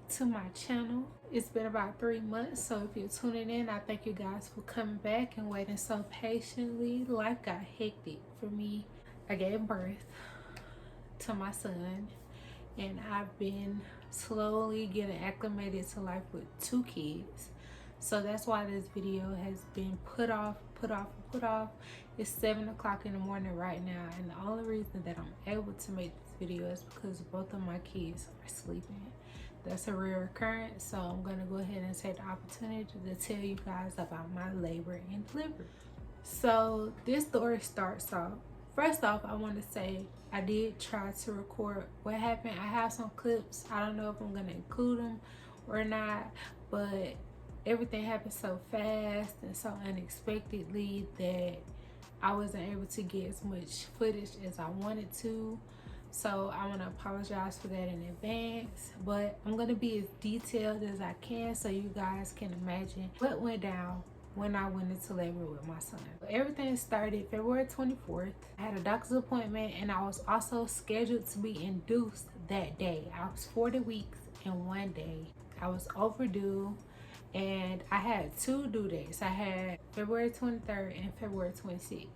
to my channel. It's been about 3 months, so if you're tuning in, I thank you guys for coming back and waiting so patiently. Life got hectic for me. I gave birth to my son, and I've been slowly getting acclimated to life with 2 kids. So that's why this video has been put off. It's 7 o'clock in the morning right now, and the only reason that I'm able to make this video is because both of my kids are sleeping. That's a rare occurrence, so I'm gonna go ahead and take the opportunity to tell you guys about my labor and delivery. So this story starts off. First off, I want to say I did try to record what happened. I have some clips. I don't know if I'm gonna include them or not, but everything happened so fast and so unexpectedly that I wasn't able to get as much footage as I wanted to. So I want to apologize for that in advance, but I'm going to be as detailed as I can so you guys can imagine what went down when I went into labor with my son. Everything started February 24th. I had a doctor's appointment, and I was also scheduled to be induced that day. I was 40 weeks in 1 day. I was overdue, and I had 2 due dates. I had February 23rd and February 26th.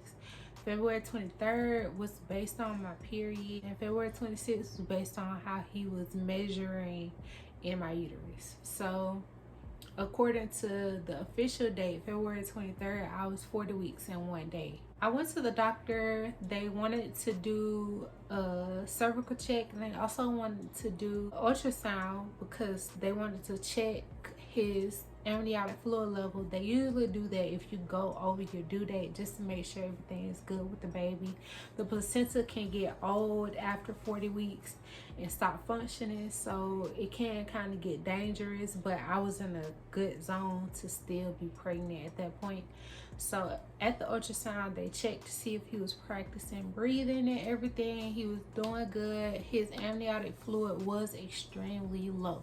February 23rd was based on my period, and February 26th was based on how he was measuring in my uterus. So according to the official date, February 23rd, I was 40 weeks in 1 day. I went to the doctor. They wanted to do a cervical check, and they also wanted to do ultrasound because they wanted to check his amniotic fluid level. They usually do that if you go over your due date, just to make sure everything is good with the baby. The placenta can get old after 40 weeks and stop functioning, so it can kind of get dangerous, but I was in a good zone to still be pregnant at that point. So at the ultrasound, they checked to see if he was practicing breathing and everything. He was doing good. His amniotic fluid was extremely low.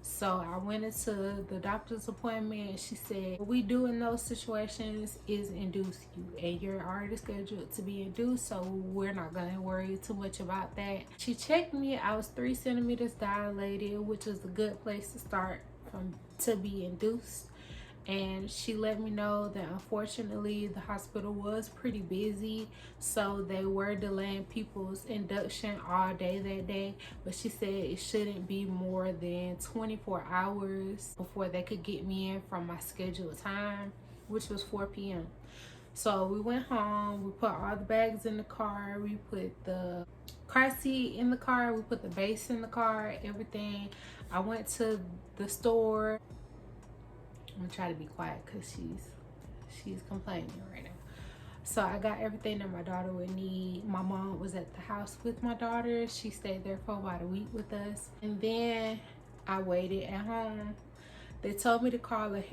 So I went into the doctor's appointment, and she said, what we do in those situations is induce you, and you're already scheduled to be induced, so we're not going to worry too much about that. She checked me. I was 3 centimeters dilated, which is a good place to start to be induced. And she let me know that unfortunately the hospital was pretty busy, so they were delaying people's induction all day that day, but she said it shouldn't be more than 24 hours before they could get me in from my scheduled time, which was 4 p.m. So we went home, we put all the bags in the car, we put the car seat in the car, we put the base in the car, everything. I went to the store. I'm gonna try to be quiet because she's complaining right now. So I got everything that my daughter would need. My mom was at the house with my daughter. She stayed there for about a week with us, and then I waited at home. They told me to call an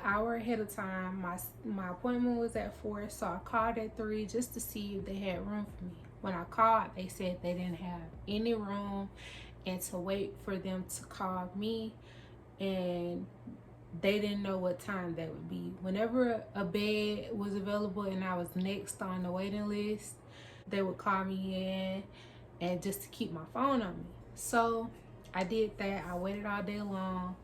hour ahead of time. My appointment was at 4, so I called at 3 just to see if they had room for me. When I called, they said they didn't have any room and to wait for them to call me, and they didn't know what time that would be. Whenever a bed was available and I was next on the waiting list, they would call me in, and just to keep my phone on me. So I did that. I waited all day long.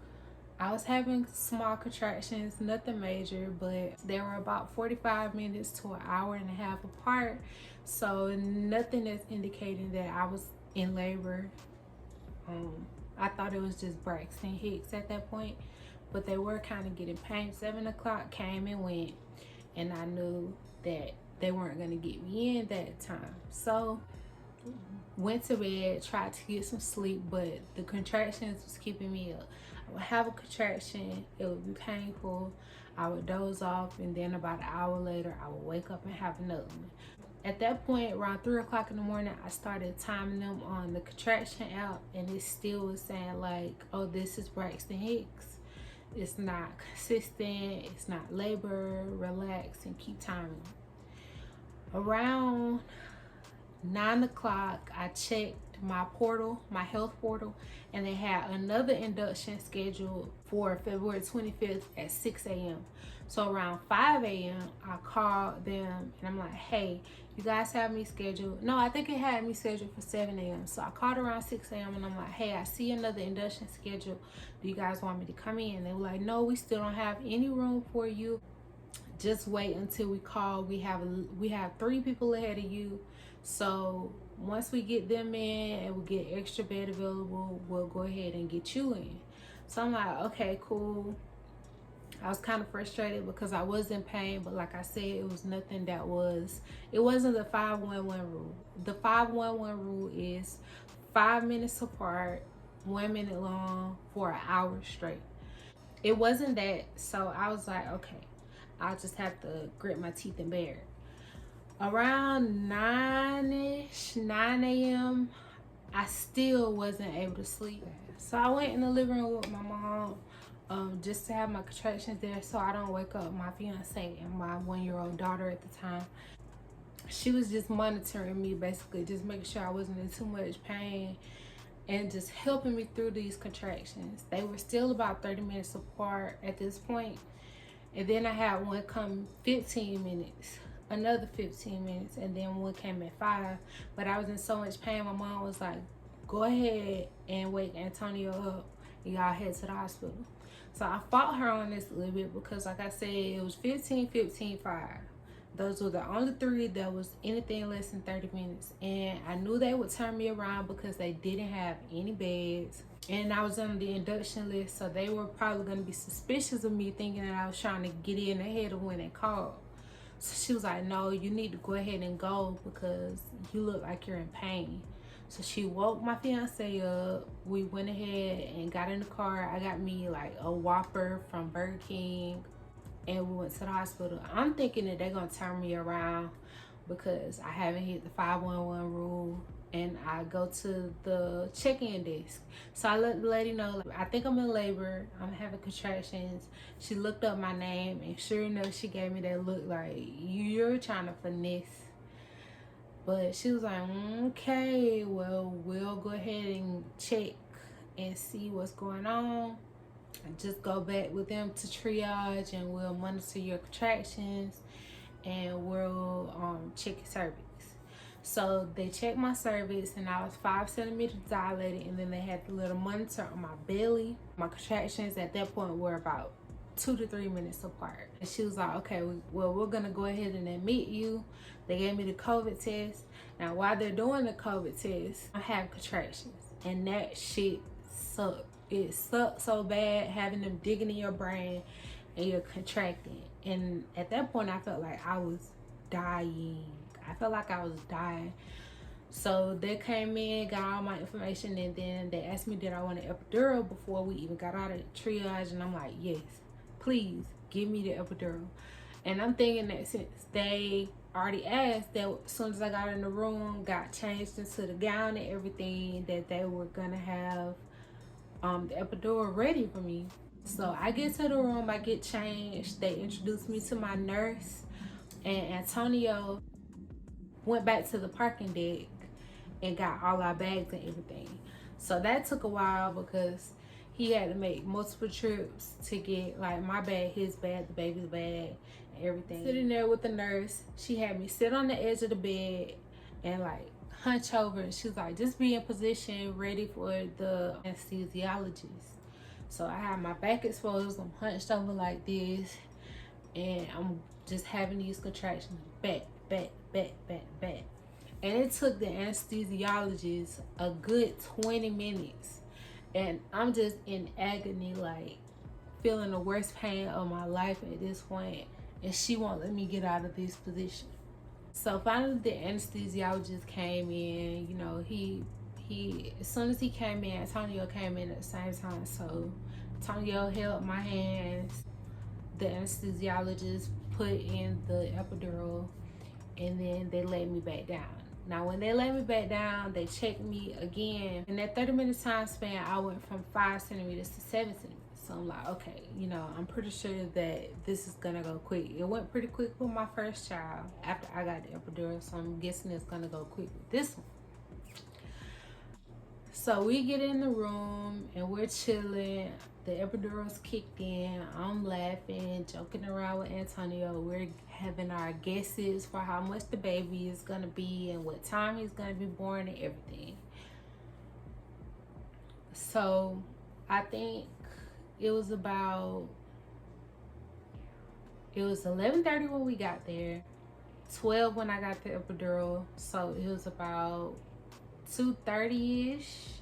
I was having small contractions, nothing major, but they were about 45 minutes to an hour and a half apart. So nothing that's indicating that I was in labor. I thought it was just Braxton Hicks at that point, but they were kind of getting pain. 7 o'clock came and went, and I knew that they weren't going to get me in that time. So went to bed, tried to get some sleep, but the contractions was keeping me up. I would have a contraction, it would be painful, I would doze off, and then about an hour later I would wake up and have another one. At that point, around 3 o'clock in the morning, I started timing them on the contraction app, and it still was saying like, oh, this is Braxton Hicks. It's not consistent, it's not labor, relax and keep timing. Around 9 o'clock, I checked my portal, my health portal, and they had another induction scheduled for February 25th at 6 a.m. So around 5 a.m., I called them and I'm like, hey, you guys have me scheduled. No, I think it had me scheduled for 7 a.m. So I called around 6 a.m. and I'm like, hey, I see another induction schedule. Do you guys want me to come in? They were like, no, we still don't have any room for you. Just wait until we call. We have 3 people ahead of you. So once we get them in and we get extra bed available, we'll go ahead and get you in. So I'm like, okay, cool. I was kind of frustrated because I was in pain, but like I said, it was nothing that was, it wasn't the 5-1-1 rule. The 5-1-1 rule is 5 minutes apart, 1 minute long for an hour straight. It wasn't that, so I was like, okay, I'll just have to grit my teeth and bear it. Around 9-ish, 9 a.m., I still wasn't able to sleep. So I went in the living room with my mom just to have my contractions there so I don't wake up my fiance and my 1-year-old daughter at the time. She was just monitoring me, basically, just making sure I wasn't in too much pain and just helping me through these contractions. They were still about 30 minutes apart at this point. And then I had one come 15 minutes, another 15 minutes, and then one came at 5. But I was in so much pain, my mom was like, go ahead and wake Antonio up and y'all head to the hospital. So I fought her on this a little bit because, like I said, it was 15, 15, 5. Those were the only 3 that was anything less than 30 minutes. And I knew they would turn me around because they didn't have any beds. And I was on the induction list, so they were probably going to be suspicious of me, thinking that I was trying to get in ahead of when they called. So she was like, no, you need to go ahead and go because you look like you're in pain. So she woke my fiance up. We went ahead and got in the car. I got me like a Whopper from Burger King, and we went to the hospital. I'm thinking that they're going to turn me around because I haven't hit the 5-1-1 rule. And I go to the check-in desk. So I let the lady know, like, I think I'm in labor, I'm having contractions. She looked up my name, and sure enough, she gave me that look like, you're trying to finesse. But she was like, okay, well, we'll go ahead and check and see what's going on. And just go back with them to triage, and we'll monitor your contractions, and we'll check your cervix. So they checked my cervix, and I was 5 centimeters dilated, and then they had the little monitor on my belly. My contractions at that point were about 2 to 3 minutes apart. And she was like, okay, well, we're gonna go ahead and admit you. They gave me the COVID test. Now, while they're doing the COVID test, I have contractions, and that shit sucked. It sucked so bad having them digging in your brain and you're contracting. And at that point, I felt like I was dying. I felt like I was dying. So they came in, got all my information, and then they asked me did I want an epidural before we even got out of triage, and I'm like, yes, please give me the epidural. And I'm thinking that since they already asked, that as soon as I got in the room, got changed into the gown and everything, that they were gonna have the epidural ready for me. So I get to the room, I get changed, they introduced me to my nurse, and Antonio went back to the parking deck and got all our bags and everything. So that took a while because he had to make multiple trips to get like my bag, his bag, the baby's bag, and everything. Sitting there with the nurse, she had me sit on the edge of the bed and like hunch over, and she was like, just be in position ready for the anesthesiologist. So I have my back exposed, I'm hunched over like this, and I'm just having these contractions back, back, back, back, back. And it took the anesthesiologist a good 20 minutes. And I'm just in agony, like feeling the worst pain of my life at this point. And she won't let me get out of this position. So finally the anesthesiologist came in. You know, he as soon as he came in, Antonio came in at the same time. So Antonio held my hands. The anesthesiologist put in the epidural, and then they laid me back down. Now, when they laid me back down, they checked me again. In that 30-minute time span, I went from 5 centimeters to 7 centimeters. So I'm like, okay, you know, I'm pretty sure that this is gonna go quick. It went pretty quick with my first child after I got the epidural, so I'm guessing it's gonna go quick with this one. So we get in the room and we're chilling. the epidurals kicked in. I'm laughing, joking around with Antonio. We're having our guesses for how much the baby is gonna be and what time he's gonna be born and everything. So I think it was 11:30 when we got there, 12 when I got the epidural. So it was about 2:30-ish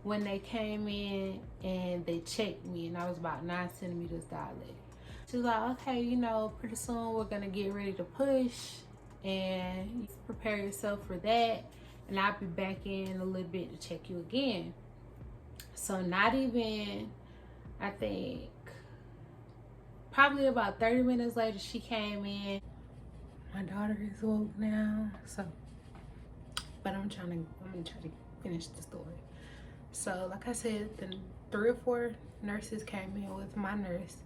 when they came in and they checked me, and I was about 9 centimeters dilated. She was like, okay, you know, pretty soon we're gonna get ready to push, and prepare yourself for that, and I'll be back in a little bit to check you again. So not even, I think, probably about 30 minutes later, she came in. My daughter is woke now, so, but I'm gonna try to finish the story. So like I said, the 3 or 4 nurses came in with my nurse,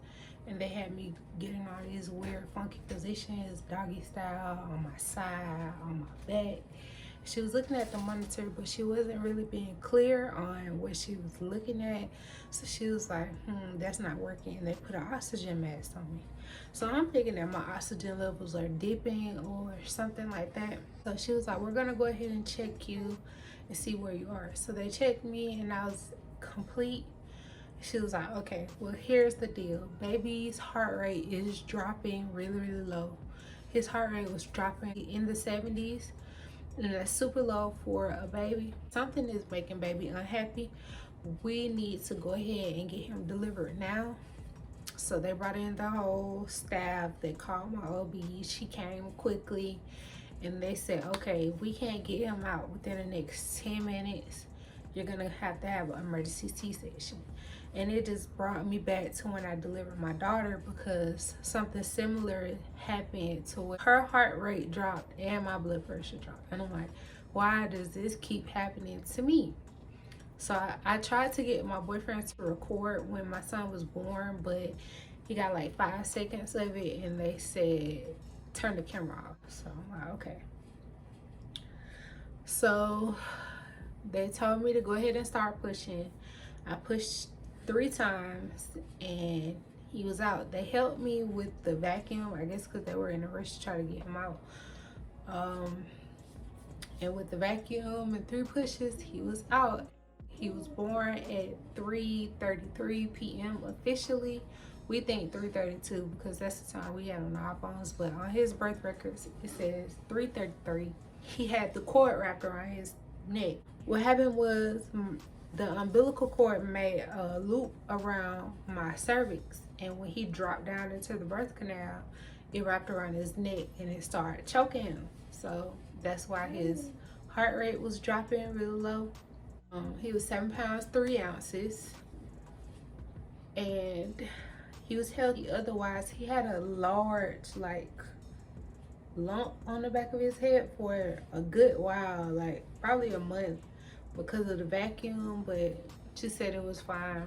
and they had me getting all these weird funky positions, doggy style, on my side, on my back. She was looking at the monitor, but she wasn't really being clear on what she was looking at. So she was like, that's not working. And they put an oxygen mask on me. So I'm thinking that my oxygen levels are dipping or something like that. So she was like, we're gonna go ahead and check you and see where you are. So they checked me and I was complete. She was like, okay, well, here's the deal. Baby's heart rate is dropping really, really low. His heart rate was dropping in the 70s. And that's super low for a baby. Something is making baby unhappy. We need to go ahead and get him delivered now. So they brought in the whole staff. They called my OB. She came quickly, and they said, okay, if we can't get him out within the next 10 minutes, you're gonna have to have an emergency C-section. And it just brought me back to when I delivered my daughter, because something similar happened to where her heart rate dropped and my blood pressure dropped. And I'm like, why does this keep happening to me? So I tried to get my boyfriend to record when my son was born, but he got like 5 seconds of it, and they said, turn the camera off. So I'm like, okay. So they told me to go ahead and start pushing. I pushed 3 times and he was out. They helped me with the vacuum, I guess because they were in a rush to try to get him out. And with the vacuum and 3 pushes, he was out. He was born at 3:33 p.m. officially. We think 3:32 because that's the time we had on our phones, but on his birth records it says 3:33. He had the cord wrapped around his neck. What happened was the umbilical cord made a loop around my cervix, and when he dropped down into the birth canal, it wrapped around his neck and it started choking him. So that's why his heart rate was dropping really low. He was 7 pounds 3 ounces, and he was healthy. Otherwise, he had a large lump on the back of his head for a good while, like probably a month, because of the vacuum, but she said it was fine.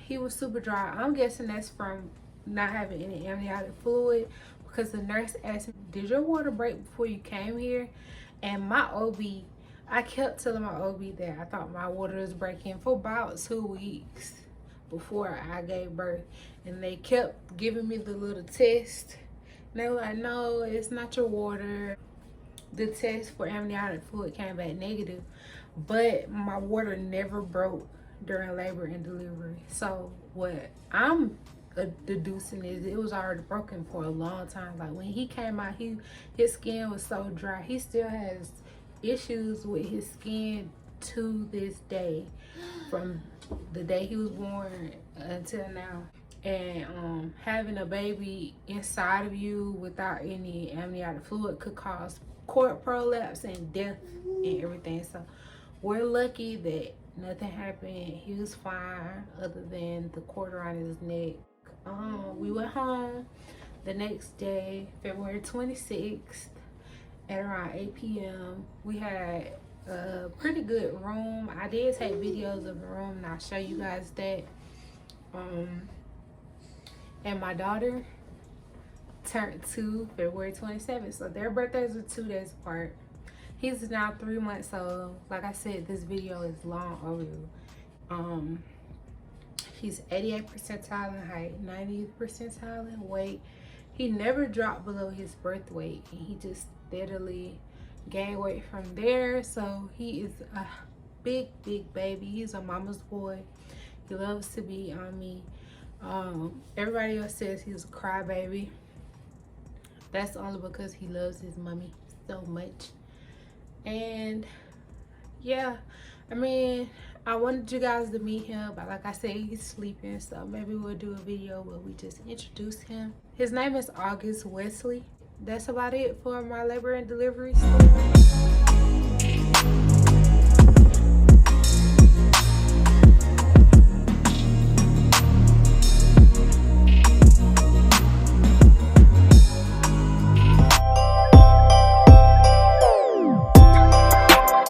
He was super dry. I'm guessing that's from not having any amniotic fluid, because the nurse asked me, did your water break before you came here? And my OB, I kept telling my OB that I thought my water was breaking for about 2 weeks before I gave birth, and they kept giving me the little test. And they were like, no, it's not your water. The test for amniotic fluid came back negative, but my water never broke during labor and delivery. So what I'm deducing is it was already broken for a long time. Like when he came out, his skin was so dry. He still has issues with his skin to this day, from the day he was born until now. And having a baby inside of you without any amniotic fluid could cause cord prolapse and death and everything. So we're lucky that nothing happened. He was fine other than the cord around his neck. We went home the next day, February 26th, at around 8 p.m. We had a pretty good room. I did take videos of the room, and I'll show you guys that. And my daughter turned 2 February 27th, so their birthdays are 2 days apart. He's now 3 months old. Like I said, this video is long overdue. He's 88th percentile in height, 90th percentile in weight. He never dropped below his birth weight, and he just steadily gained weight from there. So he is a big baby. He's a mama's boy. He loves to be on me. Everybody else says he's a crybaby. That's only because he loves his mommy so much. And yeah, I mean, I wanted you guys to meet him, but like I said, he's sleeping, so maybe we'll do a video where we just introduce him. His name is August Wesley. That's about it for my labor and delivery story.